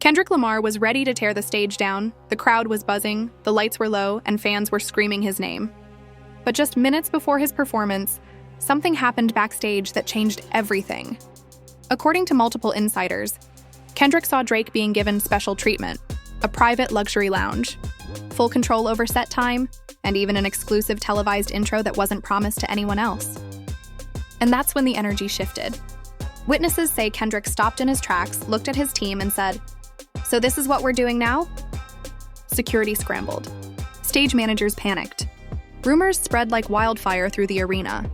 Kendrick Lamar was ready to tear the stage down. The crowd was buzzing, the lights were low, and fans were screaming his name. But just minutes before his performance, something happened backstage that changed everything. According to multiple insiders, Kendrick saw Drake being given special treatment, a private luxury lounge, full control over set time, and even an exclusive televised intro that wasn't promised to anyone else. And that's when the energy shifted. Witnesses say Kendrick stopped in his tracks, looked at his team, and said, "So this is what we're doing now?" Security scrambled. Stage managers panicked. Rumors spread like wildfire through the arena.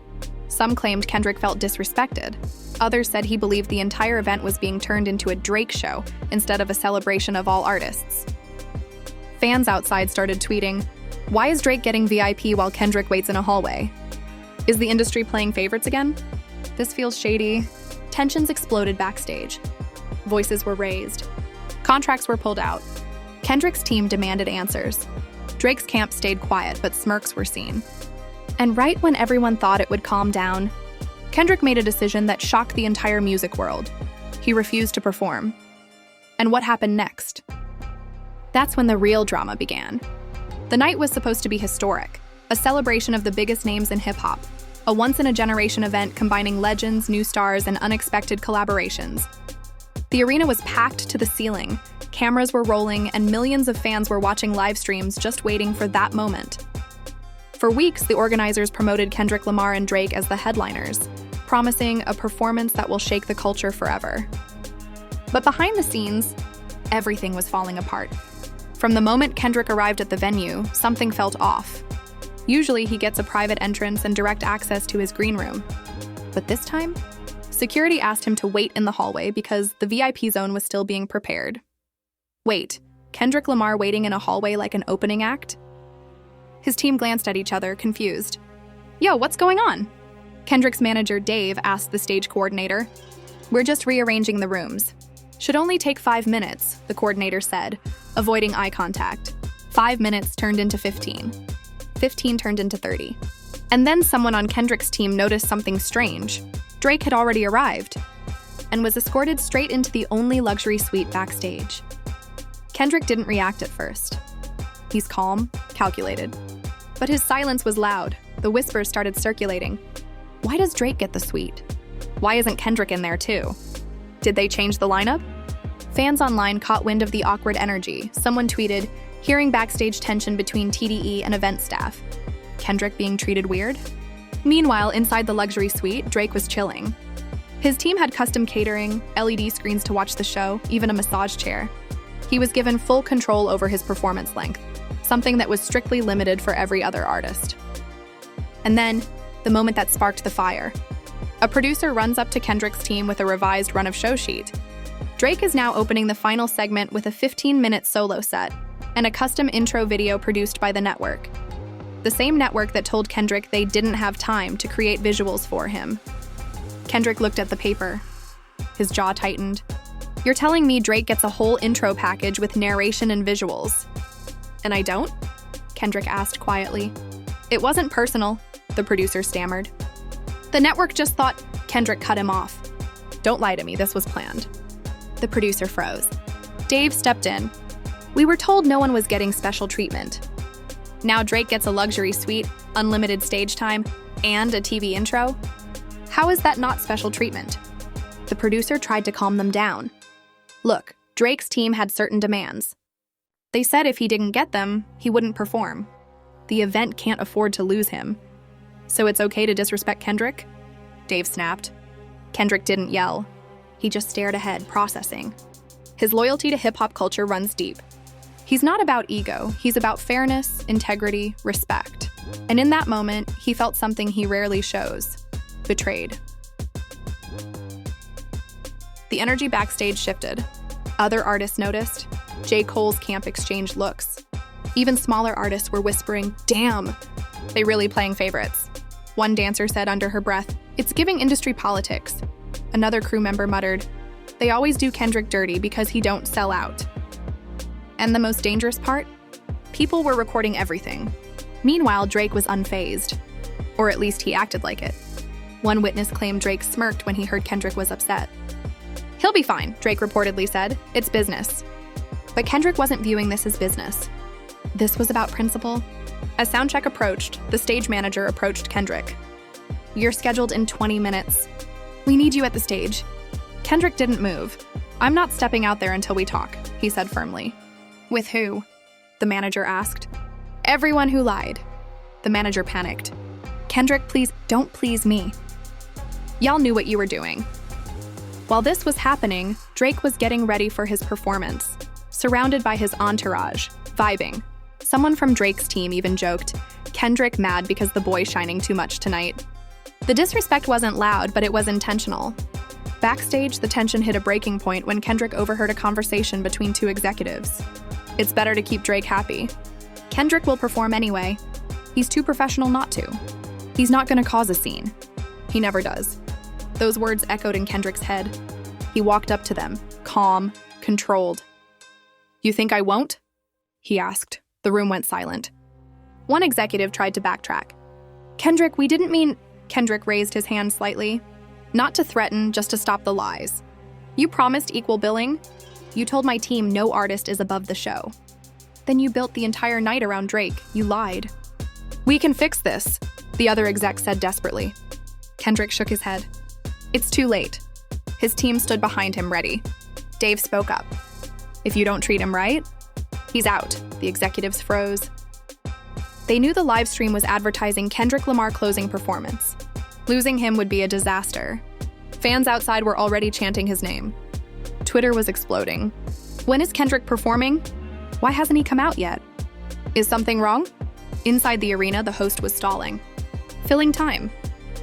Some claimed Kendrick felt disrespected. Others said he believed the entire event was being turned into a Drake show instead of a celebration of all artists. Fans outside started tweeting, "Why is Drake getting VIP while Kendrick waits in a hallway? Is the industry playing favorites again? This feels shady." Tensions exploded backstage. Voices were raised. Contracts were pulled out. Kendrick's team demanded answers. Drake's camp stayed quiet, but smirks were seen. And right when everyone thought it would calm down, Kendrick made a decision that shocked the entire music world. He refused to perform. And what happened next? That's when the real drama began. The night was supposed to be historic, a celebration of the biggest names in hip-hop, a once-in-a-generation event combining legends, new stars, and unexpected collaborations. The arena was packed to the ceiling, cameras were rolling, and millions of fans were watching live streams just waiting for that moment. For weeks, the organizers promoted Kendrick Lamar and Drake as the headliners, promising a performance that will shake the culture forever. But behind the scenes, everything was falling apart. From the moment Kendrick arrived at the venue, something felt off. Usually, he gets a private entrance and direct access to his green room. But this time, security asked him to wait in the hallway because the VIP zone was still being prepared. Wait, Kendrick Lamar waiting in a hallway like an opening act? His team glanced at each other, confused. "Yo, what's going on?" Kendrick's manager, Dave, asked the stage coordinator. "We're just rearranging the rooms. Should only take 5 minutes," the coordinator said, avoiding eye contact. 5 minutes turned into 15. 15 turned into 30. And then someone on Kendrick's team noticed something strange. Drake had already arrived and was escorted straight into the only luxury suite backstage. Kendrick didn't react at first. He's calm, calculated. But his silence was loud. The whispers started circulating. Why does Drake get the suite? Why isn't Kendrick in there too? Did they change the lineup? Fans online caught wind of the awkward energy. Someone tweeted, "Hearing backstage tension between TDE and event staff. Kendrick being treated weird?" Meanwhile, inside the luxury suite, Drake was chilling. His team had custom catering, LED screens to watch the show, even a massage chair. He was given full control over his performance length, something that was strictly limited for every other artist. And then, the moment that sparked the fire. A producer runs up to Kendrick's team with a revised run-of-show sheet. Drake is now opening the final segment with a 15-minute solo set and a custom intro video produced by the network. The same network that told Kendrick they didn't have time to create visuals for him. Kendrick looked at the paper. His jaw tightened. "You're telling me Drake gets a whole intro package with narration and visuals? And I don't?" Kendrick asked quietly. "It wasn't personal," the producer stammered. "The network just thought..." Kendrick cut him off. "Don't lie to me, this was planned." The producer froze. Dave stepped in. "We were told no one was getting special treatment. Now Drake gets a luxury suite, unlimited stage time, and a TV intro? How is that not special treatment?" The producer tried to calm them down. "Look, Drake's team had certain demands. They said if he didn't get them, he wouldn't perform. The event can't afford to lose him. So it's okay to disrespect Kendrick?" Dave snapped. Kendrick didn't yell. He just stared ahead, processing. His loyalty to hip-hop culture runs deep. He's not about ego, he's about fairness, integrity, respect. And in that moment, he felt something he rarely shows: betrayed. The energy backstage shifted. Other artists noticed. J. Cole's camp exchanged looks. Even smaller artists were whispering, "Damn, they really playing favorites." One dancer said under her breath, "It's giving industry politics." Another crew member muttered, "They always do Kendrick dirty because he don't sell out." And the most dangerous part? People were recording everything. Meanwhile, Drake was unfazed. Or at least he acted like it. One witness claimed Drake smirked when he heard Kendrick was upset. "He'll be fine," Drake reportedly said. "It's business." But Kendrick wasn't viewing this as business. This was about principle. As soundcheck approached, the stage manager approached Kendrick. "You're scheduled in 20 minutes. We need you at the stage." Kendrick didn't move. "I'm not stepping out there until we talk," he said firmly. "With who?" the manager asked. "Everyone who lied." The manager panicked. "Kendrick, please, don't please me. Y'all knew what you were doing." While this was happening, Drake was getting ready for his performance, surrounded by his entourage, vibing. Someone from Drake's team even joked, "Kendrick mad because the boy's shining too much tonight." The disrespect wasn't loud, but it was intentional. Backstage, the tension hit a breaking point when Kendrick overheard a conversation between two executives. "It's better to keep Drake happy. Kendrick will perform anyway. He's too professional not to. He's not gonna cause a scene. He never does." Those words echoed in Kendrick's head. He walked up to them, calm, controlled. "You think I won't?" he asked. The room went silent. One executive tried to backtrack. "Kendrick, we didn't mean—" Kendrick raised his hand slightly. "Not to threaten, just to stop the lies. You promised equal billing. You told my team no artist is above the show. Then you built the entire night around Drake. You lied." "We can fix this," the other exec said desperately. Kendrick shook his head. "It's too late." His team stood behind him, ready. Dave spoke up. "If you don't treat him right, he's out." The executives froze. They knew the live stream was advertising Kendrick Lamar closing performance. Losing him would be a disaster. Fans outside were already chanting his name. Twitter was exploding. "When is Kendrick performing? Why hasn't he come out yet? Is something wrong?" Inside the arena, the host was stalling, filling time,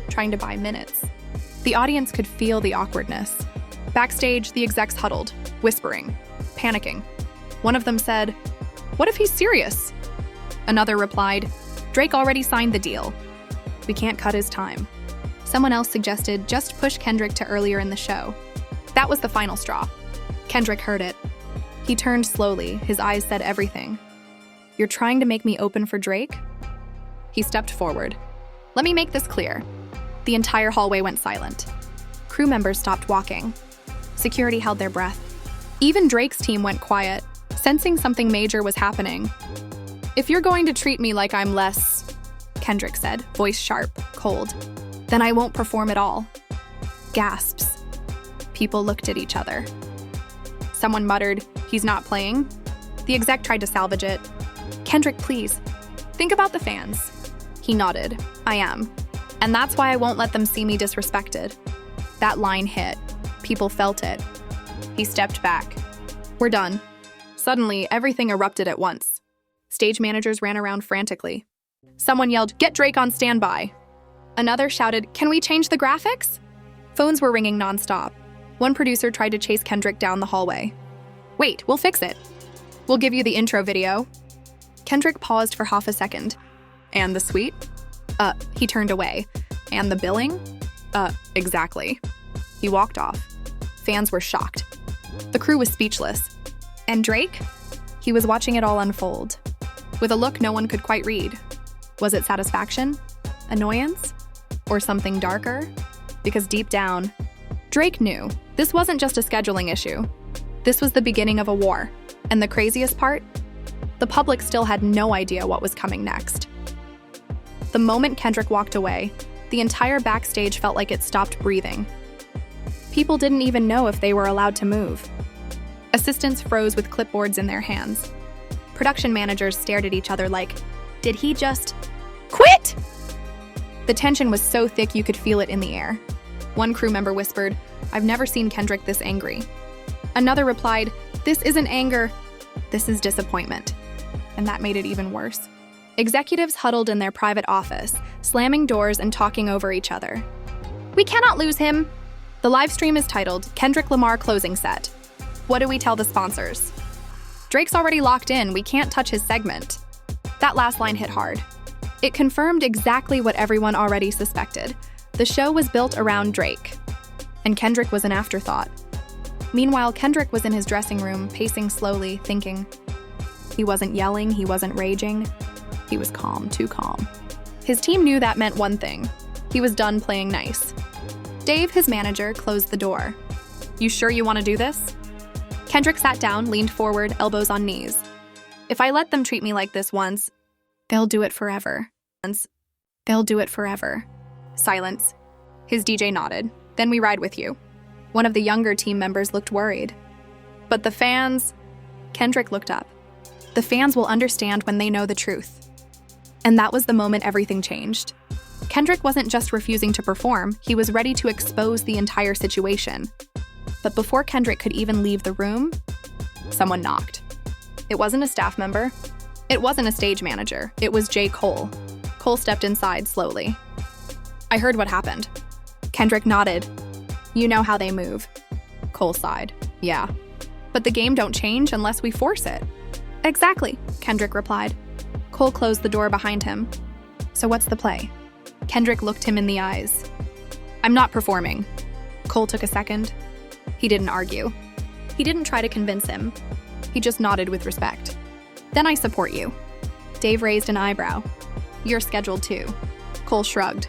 trying to buy minutes. The audience could feel the awkwardness. Backstage, the execs huddled, whispering, panicking. One of them said, "What if he's serious?" Another replied, "Drake already signed the deal. We can't cut his time." Someone else suggested, "Just push Kendrick to earlier in the show." That was the final straw. Kendrick heard it. He turned slowly, his eyes said everything. "You're trying to make me open for Drake?" He stepped forward. "Let me make this clear." The entire hallway went silent. Crew members stopped walking. Security held their breath. Even Drake's team went quiet, sensing something major was happening. "If you're going to treat me like I'm less," Kendrick said, voice sharp, cold, "then I won't perform at all." Gasps. People looked at each other. Someone muttered, "He's not playing?" The exec tried to salvage it. "Kendrick, please, think about the fans." He nodded. "I am. And that's why I won't let them see me disrespected." That line hit. People felt it. He stepped back. "We're done." Suddenly, everything erupted at once. Stage managers ran around frantically. Someone yelled, "Get Drake on standby." Another shouted, "Can we change the graphics?" Phones were ringing nonstop. One producer tried to chase Kendrick down the hallway. "Wait, we'll fix it. We'll give you the intro video." Kendrick paused for half a second. "And the suite?" He turned away. "And the billing?" Exactly." He walked off. Fans were shocked. The crew was speechless. And Drake? He was watching it all unfold, with a look no one could quite read. Was it satisfaction? Annoyance? Or something darker? Because deep down, Drake knew this wasn't just a scheduling issue. This was the beginning of a war. And the craziest part? The public still had no idea what was coming next. The moment Kendrick walked away, the entire backstage felt like it stopped breathing. People didn't even know if they were allowed to move. Assistants froze with clipboards in their hands. Production managers stared at each other like, did he just quit? The tension was so thick you could feel it in the air. One crew member whispered, "I've never seen Kendrick this angry." Another replied, "This isn't anger, this is disappointment." And that made it even worse. Executives huddled in their private office, slamming doors and talking over each other. "We cannot lose him." The live stream is titled, "Kendrick Lamar Closing Set." What do we tell the sponsors? Drake's already locked in, we can't touch his segment. That last line hit hard. It confirmed exactly what everyone already suspected. The show was built around Drake, and Kendrick was an afterthought. Meanwhile, Kendrick was in his dressing room, pacing slowly, thinking. He wasn't yelling, he wasn't raging. He was calm, too calm. His team knew that meant one thing. He was done playing nice. Dave, his manager, closed the door. "You sure you want to do this?" Kendrick sat down, leaned forward, elbows on knees. If I let them treat me like this once, they'll do it forever. They'll do it forever. Silence. His DJ nodded. Then we ride with you. One of the younger team members looked worried. But the fans... Kendrick looked up. The fans will understand when they know the truth. And that was the moment everything changed. Kendrick wasn't just refusing to perform, he was ready to expose the entire situation. But before Kendrick could even leave the room, someone knocked. It wasn't a staff member. It wasn't a stage manager. It was J. Cole. Cole stepped inside slowly. I heard what happened. Kendrick nodded. You know how they move. Cole sighed. Yeah. But the game don't change unless we force it. Exactly, Kendrick replied. Cole closed the door behind him. So what's the play? Kendrick looked him in the eyes. I'm not performing. Cole took a second. He didn't argue. He didn't try to convince him. He just nodded with respect. Then I support you. Dave raised an eyebrow. You're scheduled too. Cole shrugged.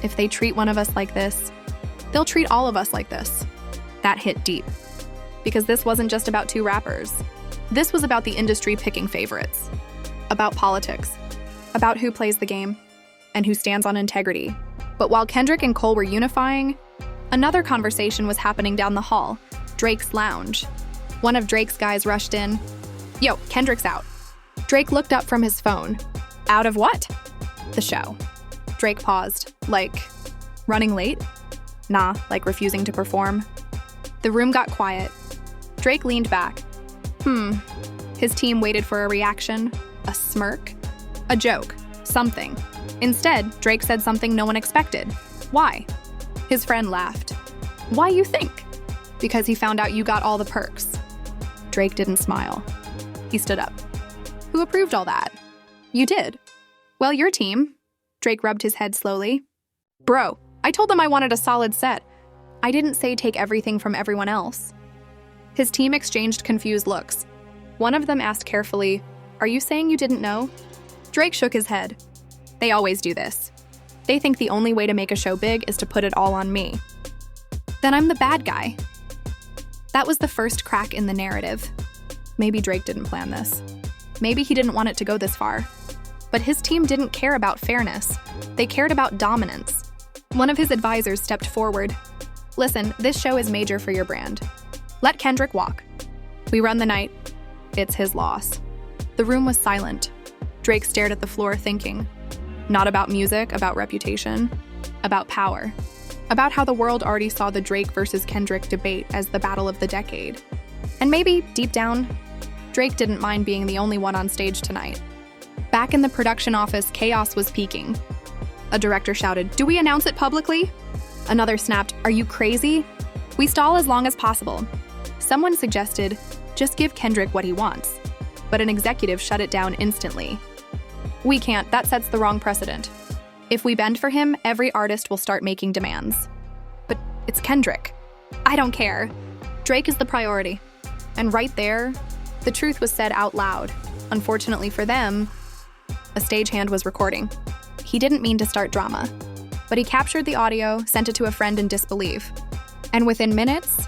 If they treat one of us like this, they'll treat all of us like this. That hit deep. Because this wasn't just about two rappers. This was about the industry picking favorites. About politics. About who plays the game. And who stands on integrity. But while Kendrick and Cole were unifying, another conversation was happening down the hall, Drake's lounge. One of Drake's guys rushed in. Yo, Kendrick's out. Drake looked up from his phone. Out of what? The show. Drake paused. Like, running late? Nah, like refusing to perform. The room got quiet. Drake leaned back. His team waited for a reaction, a smirk, a joke, something. Instead, Drake said something no one expected. Why? His friend laughed. Why you think? Because he found out you got all the perks. Drake didn't smile. He stood up. Who approved all that? You did. Well, your team. Drake rubbed his head slowly. Bro, I told them I wanted a solid set. I didn't say take everything from everyone else. His team exchanged confused looks. One of them asked carefully, Are you saying you didn't know? Drake shook his head. They always do this. They think the only way to make a show big is to put it all on me. Then I'm the bad guy. That was the first crack in the narrative. Maybe Drake didn't plan this. Maybe he didn't want it to go this far. But his team didn't care about fairness. They cared about dominance. One of his advisors stepped forward. Listen, this show is major for your brand. Let Kendrick walk. We run the night. It's his loss. The room was silent. Drake stared at the floor thinking. Not about music, about reputation, about power. About how the world already saw the Drake versus Kendrick debate as the battle of the decade. And maybe, deep down, Drake didn't mind being the only one on stage tonight. Back in the production office, chaos was peaking. A director shouted, Do we announce it publicly? Another snapped, Are you crazy? We stall as long as possible. Someone suggested, Just give Kendrick what he wants. But an executive shut it down instantly. We can't, that sets the wrong precedent. If we bend for him, every artist will start making demands. But it's Kendrick. I don't care. Drake is the priority. And right there, the truth was said out loud. Unfortunately for them, a stagehand was recording. He didn't mean to start drama, but he captured the audio, sent it to a friend in disbelief. And within minutes,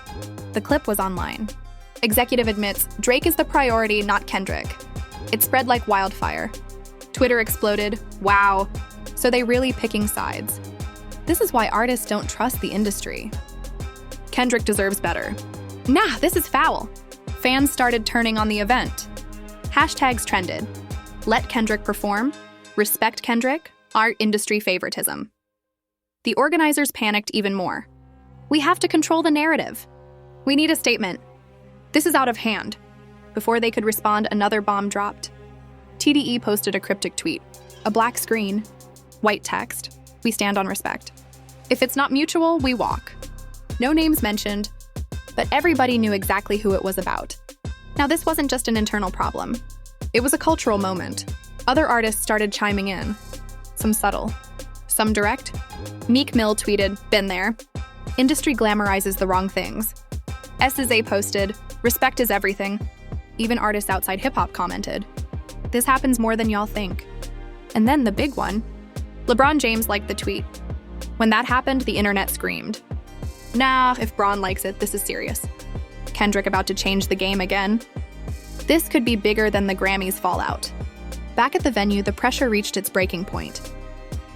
the clip was online. Executive admits, Drake is the priority, not Kendrick. It spread like wildfire. Twitter exploded, wow. So they really picking sides. This is why artists don't trust the industry. Kendrick deserves better. Nah, this is foul. Fans started turning on the event. Hashtags trended. Let Kendrick perform. Respect Kendrick. Our industry favoritism. The organizers panicked even more. We have to control the narrative. We need a statement. This is out of hand. Before they could respond, another bomb dropped. TDE posted a cryptic tweet. A black screen, white text. We stand on respect. If it's not mutual, we walk. No names mentioned, but everybody knew exactly who it was about. Now, this wasn't just an internal problem. It was a cultural moment. Other artists started chiming in. Some subtle, some direct. Meek Mill tweeted, Been there. Industry glamorizes the wrong things. SZA posted, Respect is everything. Even artists outside hip-hop commented. This happens more than y'all think. And then the big one. LeBron James liked the tweet. When that happened, the internet screamed. Nah, if Bron likes it, this is serious. Kendrick about to change the game again? This could be bigger than the Grammys fallout. Back at the venue, the pressure reached its breaking point.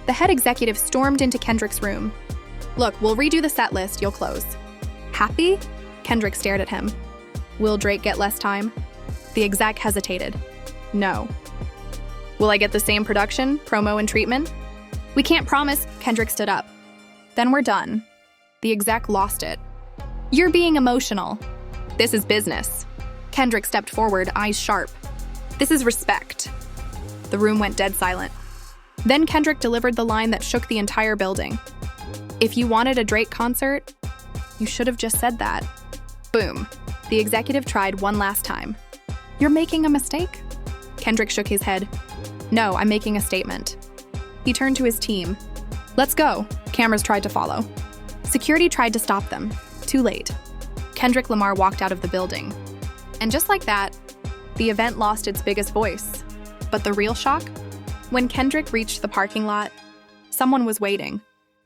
The head executive stormed into Kendrick's room. "Look, we'll redo the set list, you'll close." "Happy?" Kendrick stared at him. "Will Drake get less time?" The exec hesitated. "No." "Will I get the same production, promo, and treatment?" "We can't promise." Kendrick stood up. "Then we're done." The exec lost it. "You're being emotional." "This is business." Kendrick stepped forward, eyes sharp. "This is respect." The room went dead silent. Then Kendrick delivered the line that shook the entire building. "If you wanted a Drake concert, you should have just said that." Boom. The executive tried one last time. "You're making a mistake?" Kendrick shook his head. "No, I'm making a statement." He turned to his team. "Let's go." Cameras tried to follow. Security tried to stop them. Too late. Kendrick Lamar walked out of the building. And just like that, the event lost its biggest voice. But the real shock? When Kendrick reached the parking lot, someone was waiting.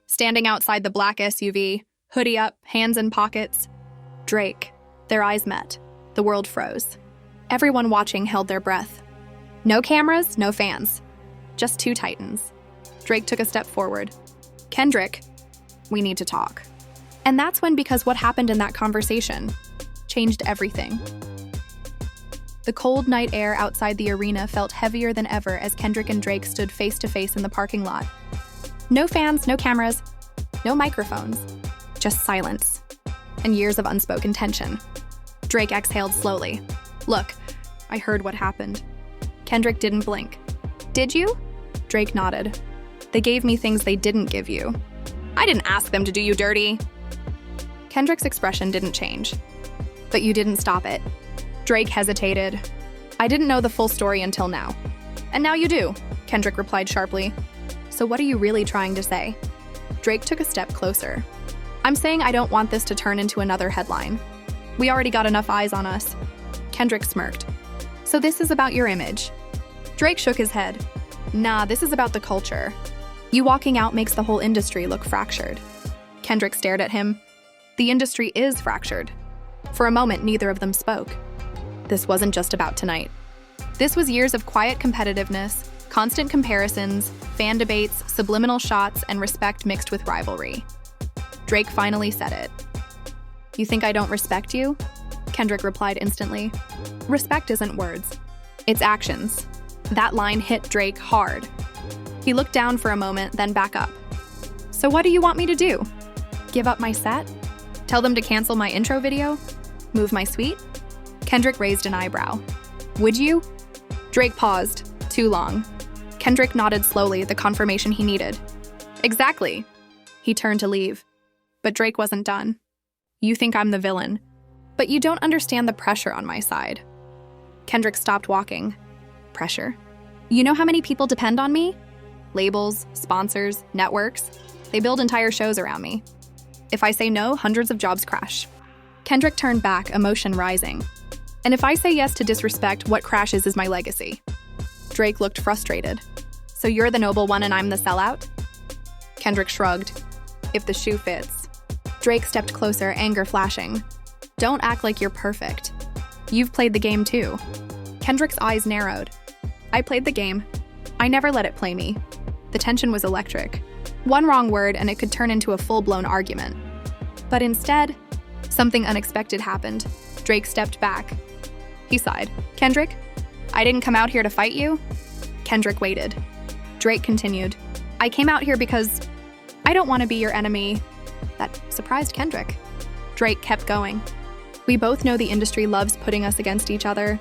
Standing outside the black SUV, hoodie up, hands in pockets. Drake. Their eyes met. The world froze. Everyone watching held their breath. No cameras, no fans. Just two titans. Drake took a step forward. "Kendrick, we need to talk." And that's when, because what happened in that conversation changed everything. The cold night air outside the arena felt heavier than ever as Kendrick and Drake stood face to face in the parking lot. No fans, no cameras, no microphones, just silence and years of unspoken tension. Drake exhaled slowly. "Look, I heard what happened." Kendrick didn't blink. "Did you?" Drake nodded. "They gave me things they didn't give you." "I didn't ask them to do you dirty." Kendrick's expression didn't change. "But you didn't stop it." Drake hesitated. "I didn't know the full story until now." "And now you do," Kendrick replied sharply. "So what are you really trying to say?" Drake took a step closer. "I'm saying I don't want this to turn into another headline. We already got enough eyes on us." Kendrick smirked. "So this is about your image?" Drake shook his head. "Nah, this is about the culture. You walking out makes the whole industry look fractured." Kendrick stared at him. "The industry is fractured." For a moment, neither of them spoke. This wasn't just about tonight. This was years of quiet competitiveness, constant comparisons, fan debates, subliminal shots, and respect mixed with rivalry. Drake finally said it. "You think I don't respect you?" Kendrick replied instantly. "Respect isn't words. It's actions." That line hit Drake hard. He looked down for a moment, then back up. "So what do you want me to do? Give up my set? Tell them to cancel my intro video? Move my suite?" Kendrick raised an eyebrow. "Would you?" Drake paused. Too long. Kendrick nodded slowly, the confirmation he needed. "Exactly." He turned to leave. But Drake wasn't done. "You think I'm the villain, but you don't understand the pressure on my side." Kendrick stopped walking. "Pressure? You know how many people depend on me? Labels, sponsors, networks. They build entire shows around me. If I say no, hundreds of jobs crash." Kendrick turned back, emotion rising. "And if I say yes to disrespect, what crashes is my legacy." Drake looked frustrated. "So you're the noble one and I'm the sellout?" Kendrick shrugged. "If the shoe fits." Drake stepped closer, anger flashing. "Don't act like you're perfect. You've played the game too." Kendrick's eyes narrowed. "I played the game. I never let it play me." The tension was electric. One wrong word and it could turn into a full-blown argument. But instead, something unexpected happened. Drake stepped back. He sighed. "Kendrick, I didn't come out here to fight you." Kendrick waited. Drake continued. "I came out here because I don't want to be your enemy." That surprised Kendrick. Drake kept going. "We both know the industry loves putting us against each other.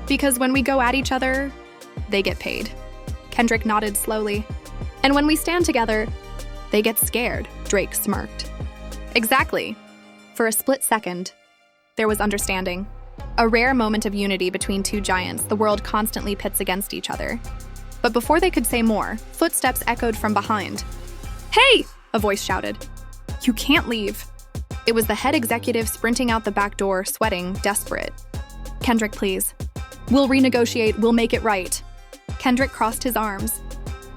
Because when we go at each other, they get paid." Kendrick nodded slowly. "And when we stand together, they get scared." Drake smirked. "Exactly." For a split second, there was understanding. A rare moment of unity between two giants the world constantly pits against each other. But before they could say more, footsteps echoed from behind. "Hey!" a voice shouted. "You can't leave." It was the head executive sprinting out the back door, sweating, desperate. "Kendrick, please. We'll renegotiate, we'll make it right." Kendrick crossed his arms.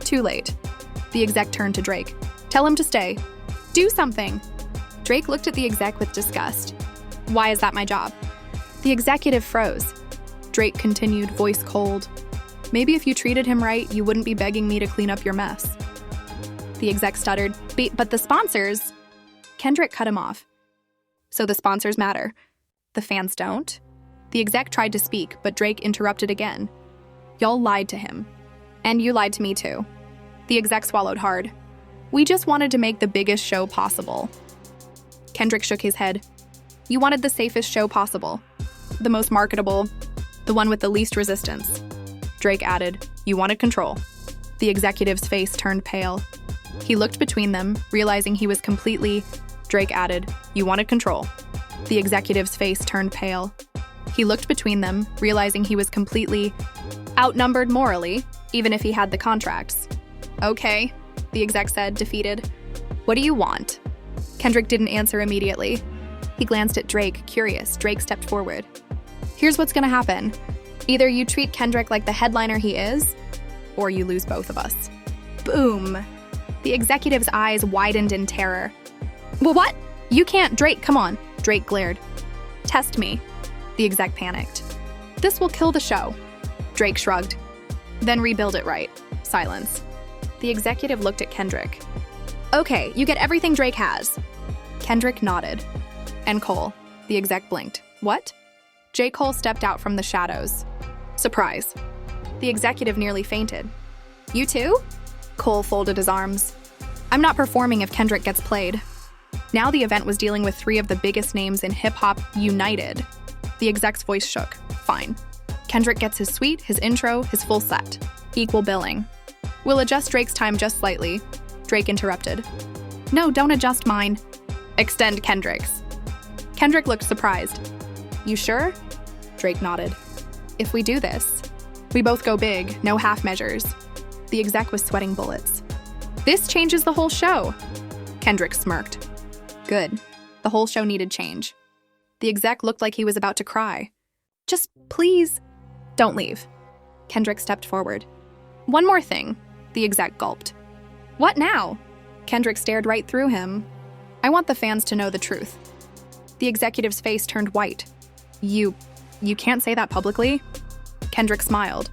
Too late. The exec turned to Drake. "Tell him to stay. Do something." Drake looked at the exec with disgust. Why is that my job? The executive froze. Drake continued, voice cold. Maybe if you treated him right, you wouldn't be begging me to clean up your mess. The exec stuttered, but the sponsors... Kendrick cut him off. So the sponsors matter. The fans don't? The exec tried to speak, but Drake interrupted again. Y'all lied to him. And you lied to me too. The exec swallowed hard. We just wanted to make the biggest show possible. Kendrick shook his head. You wanted the safest show possible. The most marketable. The one with the least resistance. Drake added, you wanted control. The executive's face turned pale. He looked between them, realizing he was completely... Drake added, you wanted control. The executive's face turned pale. He looked between them, realizing he was completely... outnumbered morally, even if he had the contracts. Okay, the exec said, defeated. What do you want? Kendrick didn't answer immediately. He glanced at Drake, curious. Drake stepped forward. Here's what's gonna happen. Either you treat Kendrick like the headliner he is, or you lose both of us. Boom. The executive's eyes widened in terror. Well, what? You can't, Drake, come on. Drake glared. Test me. The exec panicked. This will kill the show. Drake shrugged. Then rebuild it right. Silence. The executive looked at Kendrick. Okay, you get everything Drake has. Kendrick nodded. And Cole. The exec blinked. What? J. Cole stepped out from the shadows. Surprise. The executive nearly fainted. You too? Cole folded his arms. I'm not performing if Kendrick gets played. Now the event was dealing with 3 of the biggest names in hip-hop united. The exec's voice shook. Fine. Kendrick gets his suite, his intro, his full set. Equal billing. We'll adjust Drake's time just slightly. Drake interrupted. No, don't adjust mine. Extend Kendrick's. Kendrick looked surprised. You sure? Drake nodded. If we do this, we both go big, no half measures. The exec was sweating bullets. This changes the whole show. Kendrick smirked. Good. The whole show needed change. The exec looked like he was about to cry. Just please, don't leave. Kendrick stepped forward. One more thing. The exec gulped. What now? Kendrick stared right through him. I want the fans to know the truth. The executive's face turned white. You can't say that publicly? Kendrick smiled.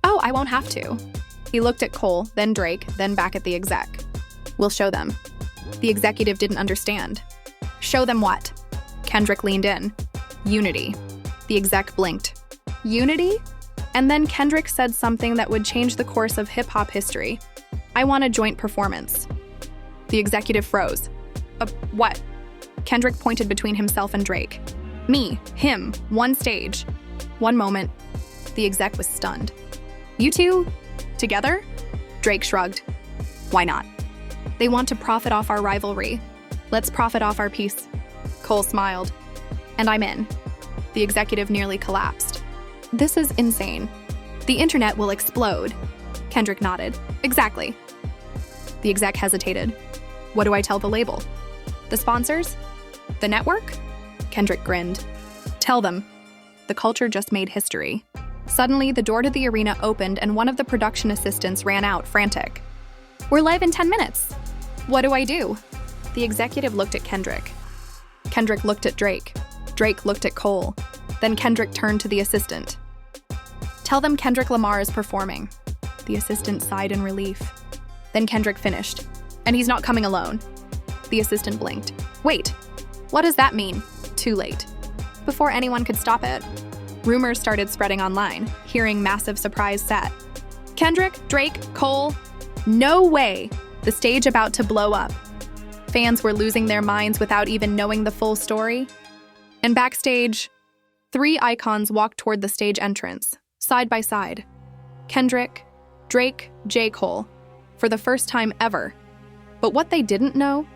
Oh, I won't have to. He looked at Cole, then Drake, then back at the exec. We'll show them. The executive didn't understand. Show them what? Kendrick leaned in. Unity. The exec blinked. Unity? And then Kendrick said something that would change the course of hip-hop history. I want a joint performance. The executive froze. What? Kendrick pointed between himself and Drake. Me, him, one stage. One moment. The exec was stunned. You two? Together? Drake shrugged. Why not? They want to profit off our rivalry. Let's profit off our peace. Cole smiled. And I'm in. The executive nearly collapsed. This is insane. The internet will explode. Kendrick nodded. Exactly. The exec hesitated. What do I tell the label? The sponsors? The network? Kendrick grinned. Tell them. The culture just made history. Suddenly, the door to the arena opened and one of the production assistants ran out, frantic. We're live in 10 minutes. What do I do? The executive looked at Kendrick. Kendrick looked at Drake. Drake looked at Cole. Then Kendrick turned to the assistant. Tell them Kendrick Lamar is performing. The assistant sighed in relief. Then Kendrick finished. And he's not coming alone. The assistant blinked. Wait, what does that mean? Too late. Before anyone could stop it, rumors started spreading online, hearing massive surprise set. Kendrick, Drake, Cole. No way! The stage about to blow up. Fans were losing their minds without even knowing the full story. And backstage, 3 icons walked toward the stage entrance, side by side. Kendrick, Drake, J. Cole, for the first time ever. But what they didn't know?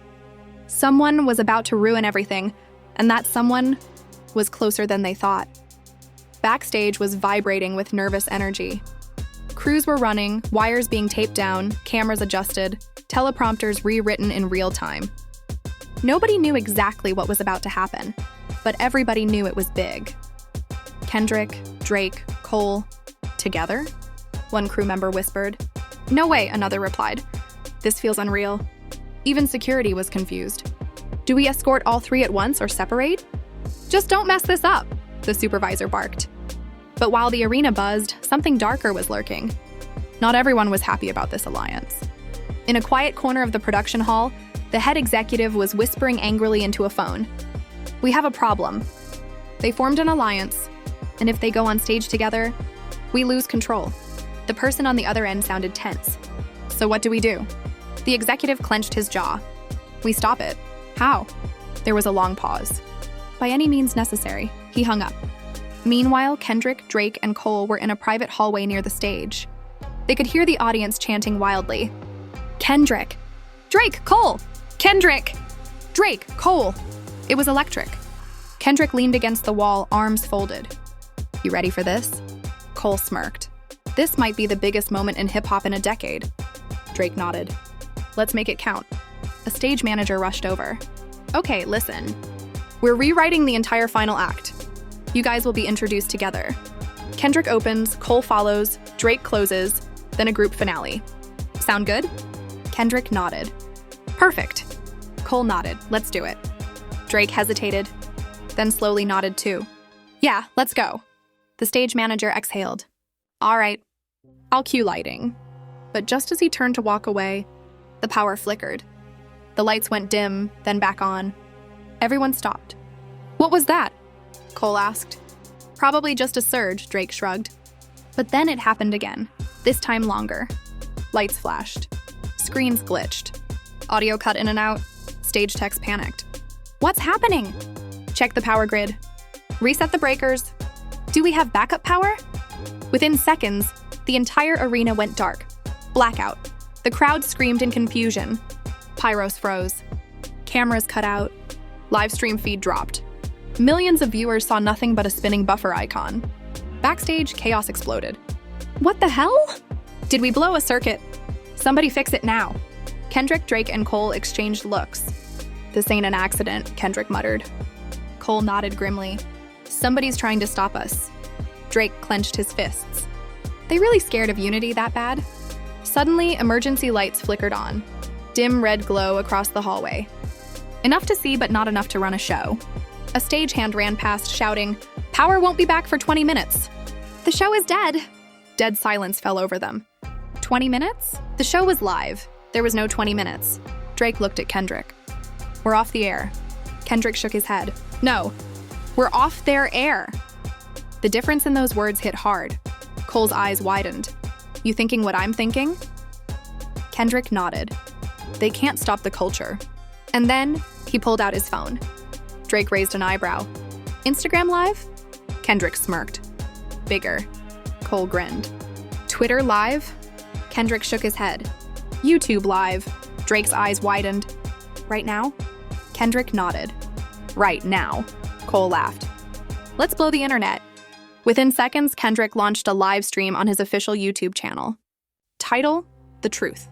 Someone was about to ruin everything, and that someone was closer than they thought. Backstage was vibrating with nervous energy. Crews were running, wires being taped down, cameras adjusted, teleprompters rewritten in real time. Nobody knew exactly what was about to happen, but everybody knew it was big. Kendrick, Drake, Cole, together? One crew member whispered. No way, another replied. This feels unreal. Even security was confused. Do we escort all 3 at once or separate? Just don't mess this up, the supervisor barked. But while the arena buzzed, something darker was lurking. Not everyone was happy about this alliance. In a quiet corner of the production hall, the head executive was whispering angrily into a phone. "We have a problem. They formed an alliance, and if they go on stage together, we lose control." The person on the other end sounded tense. "So what do we do?" The executive clenched his jaw. "We stop it." "How?" There was a long pause. "By any means necessary." He hung up. Meanwhile, Kendrick, Drake, and Cole were in a private hallway near the stage. They could hear the audience chanting wildly. "Kendrick! Drake! Cole! Kendrick! Drake! Cole!" It was electric. Kendrick leaned against the wall, arms folded. "You ready for this?" Cole smirked. "This might be the biggest moment in hip-hop in a decade." Drake nodded. "Let's make it count." A stage manager rushed over. "Okay, listen. We're rewriting the entire final act. You guys will be introduced together. Kendrick opens, Cole follows, Drake closes, then a group finale. Sound good?" Kendrick nodded. "Perfect." Cole nodded. "Let's do it." Drake hesitated, then slowly nodded too. "Yeah, let's go." The stage manager exhaled. "All right, I'll cue lighting." But just as he turned to walk away, the power flickered. The lights went dim, then back on. Everyone stopped. "What was that?" Cole asked. "Probably just a surge," Drake shrugged. But then it happened again, this time longer. Lights flashed. Screens glitched. Audio cut in and out. Stage techs panicked. "What's happening?" "Check the power grid. Reset the breakers. Do we have backup power?" Within seconds, the entire arena went dark. Blackout. The crowd screamed in confusion. Pyros froze. Cameras cut out. Live stream feed dropped. Millions of viewers saw nothing but a spinning buffer icon. Backstage, chaos exploded. "What the hell? Did we blow a circuit? Somebody fix it now." Kendrick, Drake, and Cole exchanged looks. "This ain't an accident," Kendrick muttered. Cole nodded grimly. "Somebody's trying to stop us." Drake clenched his fists. They really scared of unity that bad? Suddenly, emergency lights flickered on. Dim red glow across the hallway. Enough to see, but not enough to run a show. A stagehand ran past, shouting, "Power won't be back for 20 minutes. "The show is dead." Dead silence fell over them. 20 minutes? The show was live. There was no 20 minutes. Drake looked at Kendrick. "We're off the air." Kendrick shook his head. "No, we're off their air." The difference in those words hit hard. Cole's eyes widened. "You thinking what I'm thinking?" Kendrick nodded. "They can't stop the culture." And then he pulled out his phone. Drake raised an eyebrow. "Instagram Live?" Kendrick smirked. "Bigger." Cole grinned. "Twitter Live?" Kendrick shook his head. "YouTube Live." Drake's eyes widened. "Right now?" Kendrick nodded. "Right now." Cole laughed. "Let's blow the internet." Within seconds, Kendrick launched a live stream on his official YouTube channel. Title: The Truth.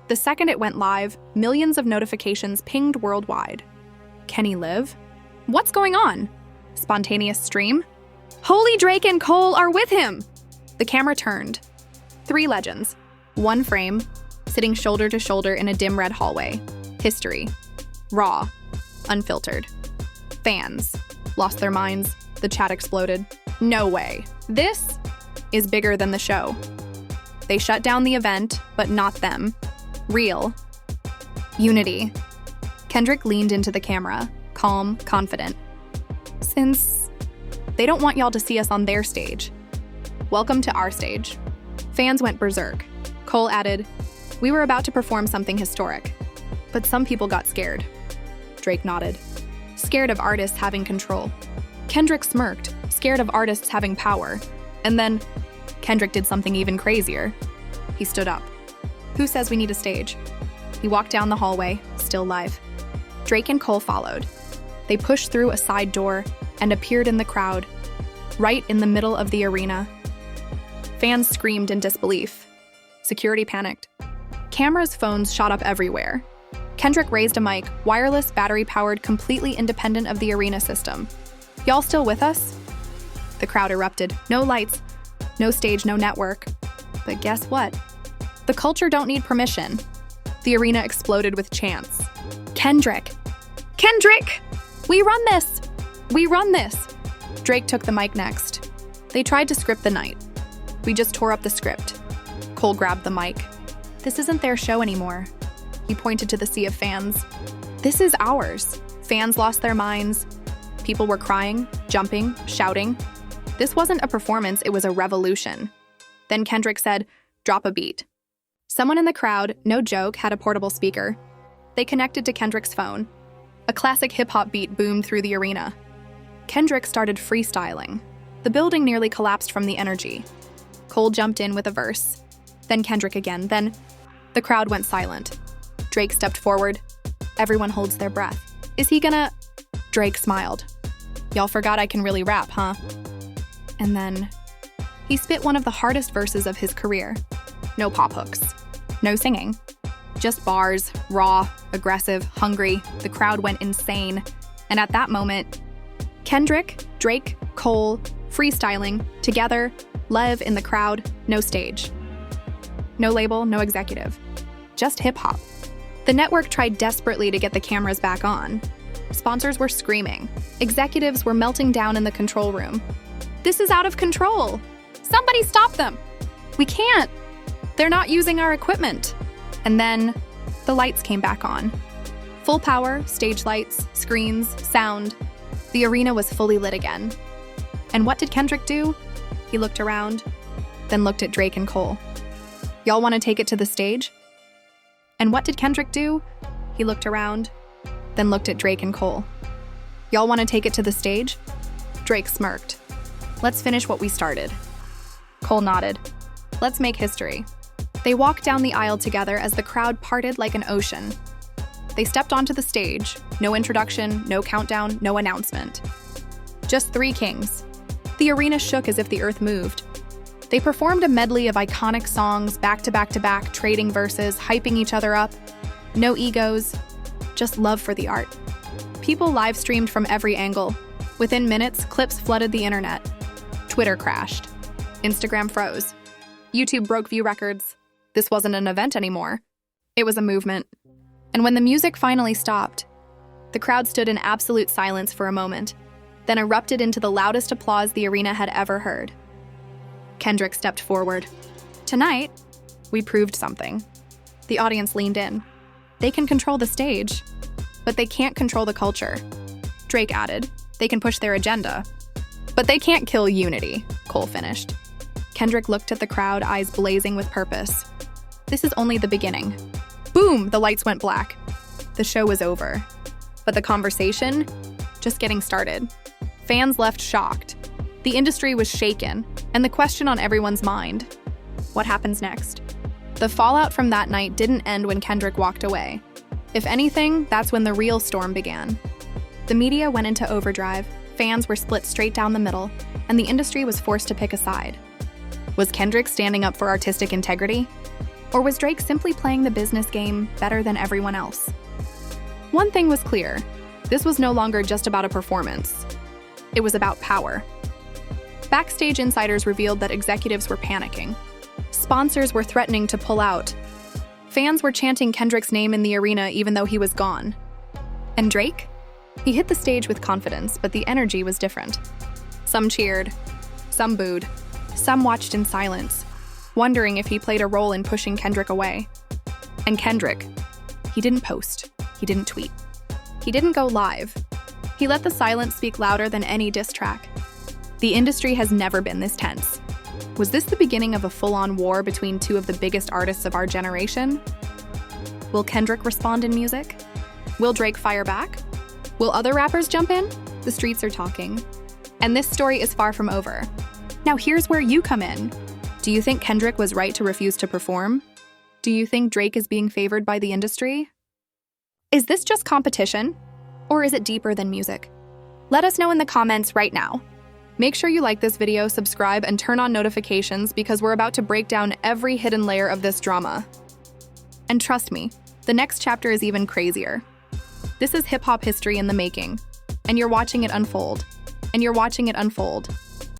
The second it went live, millions of notifications pinged worldwide. Can he live? What's going on? Spontaneous stream? Holy Drake and Cole are with him! The camera turned. 3 legends. 1 frame, sitting shoulder to shoulder in a dim red hallway. History. Raw. Unfiltered. Fans. Lost their minds. The chat exploded. No way. This is bigger than the show. They shut down the event, but not them. Real. Unity. Kendrick leaned into the camera, calm, confident. "Since they don't want y'all to see us on their stage, welcome to our stage." Fans went berserk. Cole added, "We were about to perform something historic, but some people got scared." Drake nodded. "Scared of artists having control." Kendrick smirked, scared of artists having power. And then Kendrick did something even crazier. He stood up. "Who says we need a stage?" He walked down the hallway, still live. Drake and Cole followed. They pushed through a side door and appeared in the crowd, right in the middle of the arena. Fans screamed in disbelief. Security panicked. Cameras, phones shot up everywhere. Kendrick raised a mic, wireless, battery-powered, completely independent of the arena system. "Y'all still with us?" The crowd erupted. No lights, no stage, no network. But guess what? The culture don't need permission. The arena exploded with chants. "Kendrick! Kendrick! We run this! We run this! Drake took the mic next. They tried to script the night. We just tore up the script. Cole grabbed the mic. This isn't their show anymore. He pointed to the sea of fans. This is ours. Fans lost their minds. People were crying, jumping, shouting. This wasn't a performance, it was a revolution. Then Kendrick said, "Drop a beat." Someone in the crowd, no joke, had a portable speaker. They connected to Kendrick's phone. A classic hip-hop beat boomed through the arena. Kendrick started freestyling. The building nearly collapsed from the energy. Cole jumped in with a verse. Then Kendrick again. Then the crowd went silent. Drake stepped forward. Everyone holds their breath. Is he gonna? Drake smiled. Y'all forgot I can really rap, huh? And then he spit one of the hardest verses of his career. No pop hooks. No singing. Just bars, raw, aggressive, hungry. The crowd went insane. And at that moment, Kendrick, Drake, Cole, freestyling, together, live in the crowd, no stage. No label, no executive. Just hip-hop. The network tried desperately to get the cameras back on. Sponsors were screaming. Executives were melting down in the control room. This is out of control. Somebody stop them. We can't. They're not using our equipment. And then the lights came back on. Full power, stage lights, screens, sound. The arena was fully lit again. And what did Kendrick do? He looked around, then looked at Drake and Cole. Y'all want to take it to the stage? And what did Kendrick do? He looked around, then looked at Drake and Cole. Y'all want to take it to the stage? Drake smirked. Let's finish what we started. Cole nodded. Let's make history. They walked down the aisle together as the crowd parted like an ocean. They stepped onto the stage. No introduction, no countdown, no announcement. Just three kings. The arena shook as if the earth moved. They performed a medley of iconic songs, back to back to back, trading verses, hyping each other up. No egos, just love for the art. People live-streamed from every angle. Within minutes, clips flooded the internet. Twitter crashed. Instagram froze. YouTube broke view records. This wasn't an event anymore. It was a movement. And when the music finally stopped, the crowd stood in absolute silence for a moment, then erupted into the loudest applause the arena had ever heard. Kendrick stepped forward. Tonight, we proved something. The audience leaned in. They can control the stage, but they can't control the culture. Drake added, they can push their agenda, but they can't kill unity, Cole finished. Kendrick looked at the crowd, eyes blazing with purpose. This is only the beginning. Boom! The lights went black. The show was over. But the conversation, just getting started. Fans left shocked. The industry was shaken, and the question on everyone's mind, what happens next? The fallout from that night didn't end when Kendrick walked away. If anything, that's when the real storm began. The media went into overdrive, fans were split straight down the middle, and the industry was forced to pick a side. Was Kendrick standing up for artistic integrity? Or was Drake simply playing the business game better than everyone else? One thing was clear. This was no longer just about a performance. It was about power. Backstage insiders revealed that executives were panicking. Sponsors were threatening to pull out. Fans were chanting Kendrick's name in the arena even though he was gone. And Drake? He hit the stage with confidence, but the energy was different. Some cheered, some booed, some watched in silence, wondering if he played a role in pushing Kendrick away. And Kendrick, he didn't post, he didn't tweet, he didn't go live. He let the silence speak louder than any diss track. The industry has never been this tense. Was this the beginning of a full-on war between two of the biggest artists of our generation? Will Kendrick respond in music? Will Drake fire back? Will other rappers jump in? The streets are talking. And this story is far from over. Now here's where you come in. Do you think Kendrick was right to refuse to perform? Do you think Drake is being favored by the industry? Is this just competition? Or is it deeper than music? Let us know in the comments right now. Make sure you like this video, subscribe, and turn on notifications because we're about to break down every hidden layer of this drama. And trust me, the next chapter is even crazier. This is hip-hop history in the making, and you're watching it unfold.